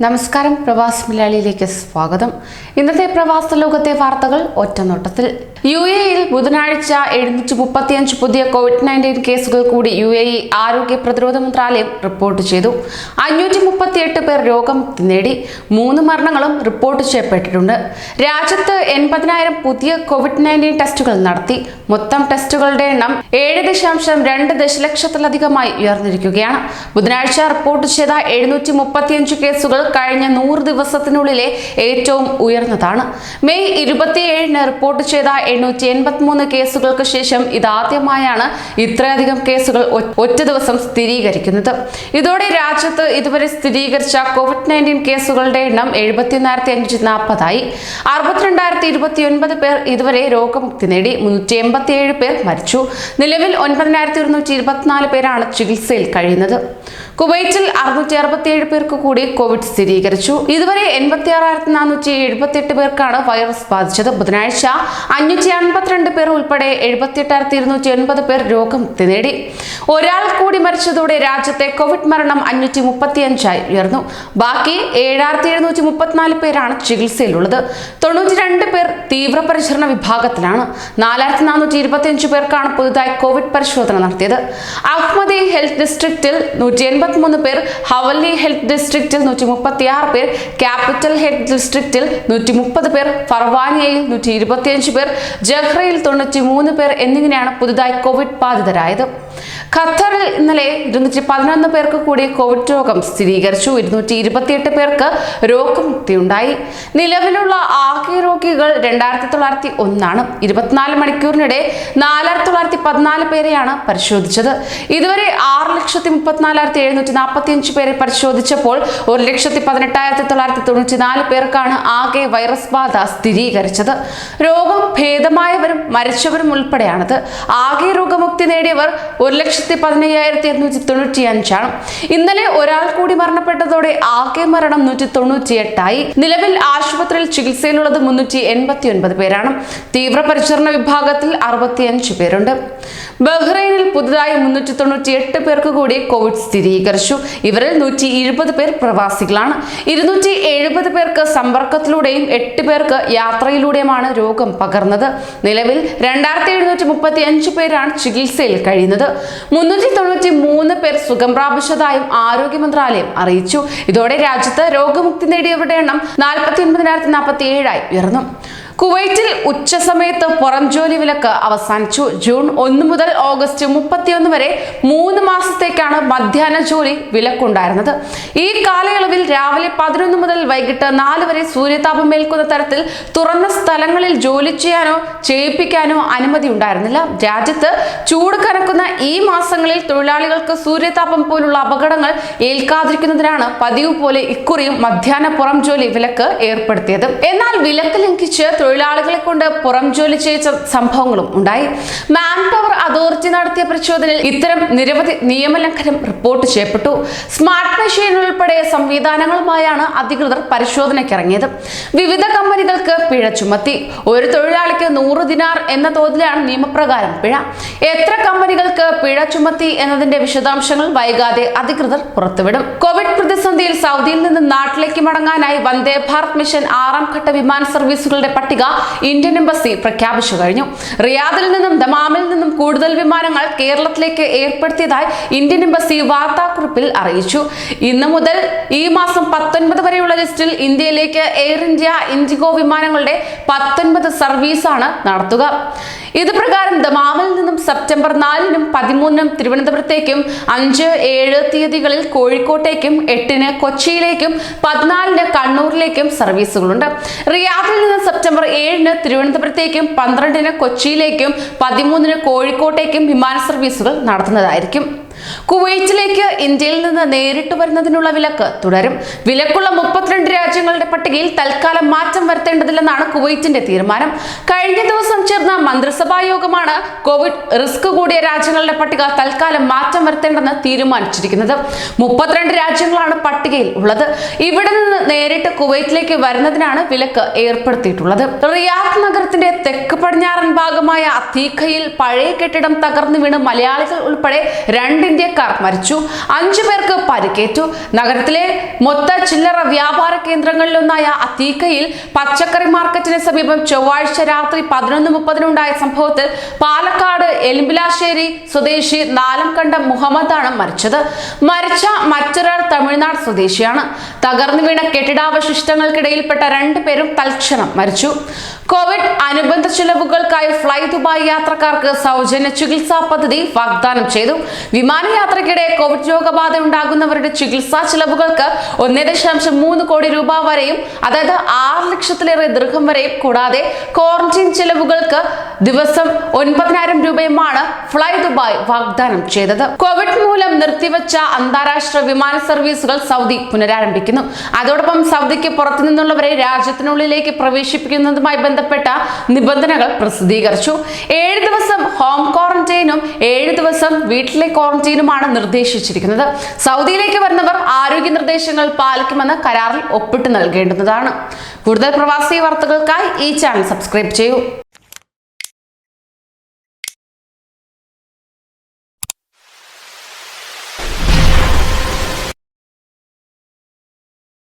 നമസ്കാരം, പ്രവാസ് മലയാളിയിലേക്ക് സ്വാഗതം. ഇന്നത്തെ പ്രവാസ ലോകത്തെ വാർത്തകൾ ഒറ്റനോട്ടത്തിൽ. UAE-യിൽ ബുധനാഴ്ച 735 പുതിയ COVID-19 കേസുകൾ കൂടി UAE ആരോഗ്യ പ്രതിരോധ മന്ത്രാലയം റിപ്പോർട്ട് ചെയ്തു. 538 പേർ രോഗമുക്തി നേടി. 3 മരണങ്ങളും റിപ്പോർട്ട് ചെയ്യപ്പെട്ടിട്ടുണ്ട്. രാജ്യത്ത് 80,000 പുതിയ COVID-19 ടെസ്റ്റുകൾ നടത്തി. മൊത്തം ടെസ്റ്റുകളുടെ എണ്ണം 7.2 ദശലക്ഷത്തിലധികമായി ഉയർന്നിരിക്കുകയാണ്. ബുധനാഴ്ച റിപ്പോർട്ട് ചെയ്ത 735 കേസുകൾ കഴിഞ്ഞ 100 ദിവസത്തിനുള്ളിലെ ഏറ്റവും ഉയർന്നതാണ്. മെയ് 27-ന് റിപ്പോർട്ട് ചെയ്ത 883 കേസുകൾക്ക് ശേഷം ഇതാദ്യമായാണ് ഇത്രയധികം കേസുകൾ ഒറ്റ ദിവസം സ്ഥിരീകരിക്കുന്നത്. ഇതോടെ രാജ്യത്ത് ഇതുവരെ സ്ഥിരീകരിച്ച COVID-19 കേസുകളുടെ എണ്ണം 71,540 ആയി. 62,029 പേർ ഇതുവരെ രോഗമുക്തി നേടി. 387 പേർ മരിച്ചു. നിലവിൽ 9,124 പേരാണ് ചികിത്സയിൽ കഴിയുന്നത്. കുവൈറ്റിൽ 667 പേർക്ക് കൂടി കോവിഡ് സ്ഥിരീകരിച്ചു. ഇതുവരെ 86,478 പേർക്കാണ് വൈറസ് ബാധിച്ചത്. ബുധനാഴ്ച 552 പേർ ഉൾപ്പെടെ 78,209 പേർ രോഗമുക്തി നേടി. ഒരാൾ കൂടി മരിച്ചതോടെ രാജ്യത്തെ കോവിഡ് മരണം 535 ഉയർന്നു. ബാക്കി 7,734 പേരാണ് ചികിത്സയിലുള്ളത്. 92 പേർ തീവ്രപരിചരണ വിഭാഗത്തിലാണ്. 4,425 പേർക്കാണ് പുതുതായി കോവിഡ് പരിശോധന നടത്തിയത്. അഹ്മദി ഹെൽത്ത് ഡിസ്ട്രിക്റ്റിൽ 183 പേർ, ഹവല്ലി ഹെൽത്ത് ഡിസ്ട്രിക്റ്റിൽ 136 പേർ, ക്യാപിറ്റൽ ഹെൽത്ത് ഡിസ്ട്രിക്റ്റിൽ 130 പേർ, ഫർവാനിയയിൽ 125 പേർ, ജഹ്റയിൽ 93 പേർ എന്നിങ്ങനെയാണ് പുതുതായി കോവിഡ് ബാധിതരായത്. ഖത്തറിൽ ഇന്നലെ 211 പേർക്ക് കൂടി കോവിഡ് രോഗം സ്ഥിരീകരിച്ചു. 228 പേർക്ക് രോഗമുക്തിയുണ്ടായി. നിലവിലുള്ള ആകെ രോഗികൾ 2,901 24 മണിക്കൂറിനിടെ 4,914 പേരെയാണ് പരിശോധിച്ചത്. ഇതുവരെ 6,34,745 പേരെ പരിശോധിച്ചപ്പോൾ 1,18,994 പേർക്കാണ് ആകെ വൈറസ് ബാധ സ്ഥിരീകരിച്ചത്. രോഗം ഭേദമായവരും മരിച്ചവരും ഉൾപ്പെടെയാണത്. ആകെ രോഗമുക്തി നേടിയവർ 1,15,295 ആണ്. ഇന്നലെ ഒരാൾ കൂടി മരണപ്പെട്ടതോടെ ആകെ മരണം 198 ആയി. നിലവിൽ ആശുപത്രിയിൽ ചികിത്സയിലുള്ളത് 389 പേരാണ്. തീവ്രപരിചരണ വിഭാഗത്തിൽ 65 പേരുണ്ട്. ബഹ്റൈനിൽ പുതുതായി 398 പേർക്ക് കൂടി കോവിഡ് സ്ഥിരീകരിച്ചു. ഇവരിൽ 120 പേർ പ്രവാസികളാണ്. 270 പേർക്ക് സമ്പർക്കത്തിലൂടെയും 8 പേർക്ക് യാത്രയിലൂടെയുമാണ് രോഗം പകർന്നത്. നിലവിൽ 2,735 പേരാണ് ചികിത്സയിൽ കഴിയുന്നത്. 393 പേർ സുഖം പ്രാപിച്ചതായും ആരോഗ്യ മന്ത്രാലയം അറിയിച്ചു. ഇതോടെ രാജ്യത്ത് രോഗമുക്തി നേടിയവരുടെ എണ്ണം 49,047 ആയി ഉയർന്നു. കുവൈറ്റിൽ ഉച്ചസമയത്ത് പുറം ജോലി വിലക്ക് അവസാനിച്ചു. ജൂൺ 1 മുതൽ ഓഗസ്റ്റ് 31 വരെ 3 മാസത്തേക്കാണ് മധ്യാഹ്ന ജോലി വിലക്കുണ്ടായിരുന്നത്. ഈ കാലയളവിൽ രാവിലെ 11 മുതൽ വൈകിട്ട് 4 വരെ സൂര്യതാപം ഏൽക്കുന്ന തരത്തിൽ തുറന്ന സ്ഥലങ്ങളിൽ ജോലി ചെയ്യാനോ ചെയ്യിപ്പിക്കാനോ അനുമതി ഉണ്ടായിരുന്നില്ല. രാജ്യത്ത് ചൂട് കനക്കുന്ന ഈ മാസങ്ങളിൽ തൊഴിലാളികൾക്ക് സൂര്യതാപം പോലുള്ള അപകടങ്ങൾ ഏൽക്കാതിരിക്കുന്നതിനാണ് പതിവ് പോലെ ഇക്കുറിയും മധ്യാഹ്ന പുറം ജോലി വിലക്ക് ഏർപ്പെടുത്തിയത്. എന്നാൽ വിലക്ക് ലംഘിച്ച് തൊഴിലാളികളെ കൊണ്ട് പുറം ജോലി ചെയ്യിച്ച സംഭവങ്ങളും ഉണ്ടായി. മാൻ പവർ അതോറിറ്റി നടത്തിയ പരിശോധനയിൽ ഇത്തരം നിരവധി നിയമലംഘനം റിപ്പോർട്ട് ചെയ്യപ്പെട്ടു. സ്മാർട്ട് മെഷീൻ ഉൾപ്പെടെ സംവിധാനങ്ങളുമായാണ് അധികൃതർ പരിശോധനയ്ക്കിറങ്ങിയത്. വിവിധ കമ്പനികൾക്ക് പിഴ ചുമത്തി. ഒരു തൊഴിലാളിക്ക് 100 ദിനാർ എന്ന തോതിലാണ് നിയമപ്രകാരം പിഴ. എത്ര കമ്പനികൾക്ക് പിഴ ചുമത്തി എന്നതിന്റെ വിശദാംശങ്ങൾ വൈകാതെ അധികൃതർ പുറത്തുവിടും. കോവിഡ് പ്രതിസന്ധിയിൽ സൗദിയിൽ നിന്ന് നാട്ടിലേക്ക് മടങ്ങാനായി വന്ദേ ഭാരത് മിഷൻ 6ാം ഘട്ട വിമാന സർവീസുകളുടെ പട്ടിക ഇന്ത്യൻ എംബസി പ്രഖ്യാപിച്ചു കഴിഞ്ഞു. റിയാദിൽ നിന്നും ദമാമിൽ നിന്നും കൂടുതൽ വിമാനങ്ങൾ കേരളത്തിലേക്ക് ഏർപ്പെടുത്തിയതായി ഇന്ത്യൻ എംബസി വാർത്താക്കുറിപ്പിൽ അറിയിച്ചു. ഇന്ന് മുതൽ ഈ മാസം 19 വരെയുള്ള ലിസ്റ്റിൽ ഇന്ത്യയിലേക്ക് എയർ ഇന്ത്യ, ഇൻഡിഗോ വിമാനങ്ങളുടെ 19 സർവീസാണ് നടത്തുക. ഇത് പ്രകാരം ദമാമിൽ നിന്നും സെപ്റ്റംബർ 4-നും 13-നും തിരുവനന്തപുരത്തേക്കും, 5, 7 തീയതികളിൽ കോഴിക്കോട്ടേക്കും, 8-ന് കൊച്ചിയിലേക്കും, 14-ന് കണ്ണൂരിലേക്കും സർവീസുകളുണ്ട്. റിയാദിൽ നിന്ന് സെപ്റ്റംബർ 7-ന് തിരുവനന്തപുരത്തേക്കും, 12-ന് കൊച്ചിയിലേക്കും, 13-ന് കോഴിക്കോട്ടേക്കും വിമാന സർവീസുകൾ നടത്തുന്നതായിരിക്കും. കുവൈറ്റിലേക്ക് ഇന്ത്യയിൽ നിന്ന് നേരിട്ട് വരുന്നതിനുള്ള വിലക്ക് തുടരും. വിലക്കുള്ള 32 രാജ്യങ്ങളുടെ പട്ടികയിൽ തൽക്കാലം മാറ്റം വരുത്തേണ്ടതില്ലെന്നാണ് കുവൈറ്റിന്റെ തീരുമാനം. കഴിഞ്ഞ ദിവസം ചേർന്ന മന്ത്രിസഭാ യോഗമാണ് കോവിഡ് റിസ്ക് കൂടിയ രാജ്യങ്ങളുടെ പട്ടിക തൽക്കാലം മാറ്റം വരുത്തേണ്ടെന്ന് തീരുമാനിച്ചിരിക്കുന്നത്. 32 രാജ്യങ്ങളാണ് പട്ടികയിൽ ഉള്ളത്. ഇവിടെ നിന്ന് നേരിട്ട് കുവൈറ്റിലേക്ക് വരുന്നതിനാണ് വിലക്ക് ഏർപ്പെടുത്തിയിട്ടുള്ളത്. റിയാദ് നഗരത്തിന്റെ തെക്ക് പടിഞ്ഞാറൻ ഭാഗമായ അത്തീഖയിൽ പഴയ കെട്ടിടം തകർന്നു വീണ് മലയാളികൾ ഉൾപ്പെടെ 2 ഇന്ത്യക്കാർ മരിച്ചു, 5 പേർക്ക് പരിക്കേറ്റു. നഗരത്തിലെ മൊത്ത ചില്ലറ വ്യാപാര കേന്ദ്രങ്ങളിലൊന്നായ അത്തീക്കയിൽ പച്ചക്കറി മാർക്കറ്റിന് സമീപം ചൊവ്വാഴ്ച രാത്രി 11:30 സംഭവത്തിൽ പാലക്കാട് എലിമ്പിലാശ്ശേരി സ്വദേശി നാലംകണ്ടം മുഹമ്മദാണ് മരിച്ചത്. മരിച്ച മറ്റൊരാൾ തമിഴ്നാട് സ്വദേശിയാണ്. തകർന്നു വീണ കെട്ടിടാവശിഷ്ടങ്ങൾക്കിടയിൽപ്പെട്ട 2 പേരും തൽക്ഷണം മരിച്ചു. കോവിഡ് അനുബന്ധ ചിലവുകൾക്കായി ഫ്ലൈ ദുബായ് യാത്രക്കാർക്ക് സൗജന്യ ചികിത്സാ പദ്ധതി വാഗ്ദാനം ചെയ്തു. വിമാനയാത്രയ്ക്കിടെ കോവിഡ് രോഗബാധ ഉണ്ടാകുന്നവരുടെ ചികിത്സാ ചിലവുകൾക്ക് 1.3 കോടി രൂപ വരെയും, അതായത് 6 ലക്ഷത്തിലേറെ ദിർഹം വരെയും, കൂടാതെ ക്വാറന്റൈൻ ചിലവുകൾക്ക് ദിവസം 9,000 രൂപയുമാണ് ഫ്ലൈ ദുബായ് വാഗ്ദാനം ചെയ്തത്. കോവിഡ് മൂലം നിർത്തിവെച്ച അന്താരാഷ്ട്ര വിമാന സർവീസുകൾ സൗദി പുനരാരംഭിക്കുന്നു. അതോടൊപ്പം സൗദിക്ക് പുറത്തു നിന്നുള്ളവരെ രാജ്യത്തിനുള്ളിലേക്ക് പ്രവേശിപ്പിക്കുന്നതുമായി ബന്ധപ്പെട്ട നിബന്ധനകൾ പ്രസിദ്ധീകരിച്ചു. 7 ദിവസം ഹോം ക്വാറന്റൈനും 7 ദിവസം വീട്ടിലെ ക്വാറന്റൈനുമാണ് നിർദ്ദേശിച്ചിരിക്കുന്നത്. സൗദിയിലേക്ക് വരുന്നവർ ആരോഗ്യ നിർദ്ദേശങ്ങൾ പാലിക്കുമെന്ന് കരാറിൽ ഒപ്പിട്ട് നൽകേണ്ടതാണ്. കൂടുതൽ പ്രവാസി വാർത്തകൾക്കായി ഈ ചാനൽ സബ്സ്ക്രൈബ് ചെയ്യൂ.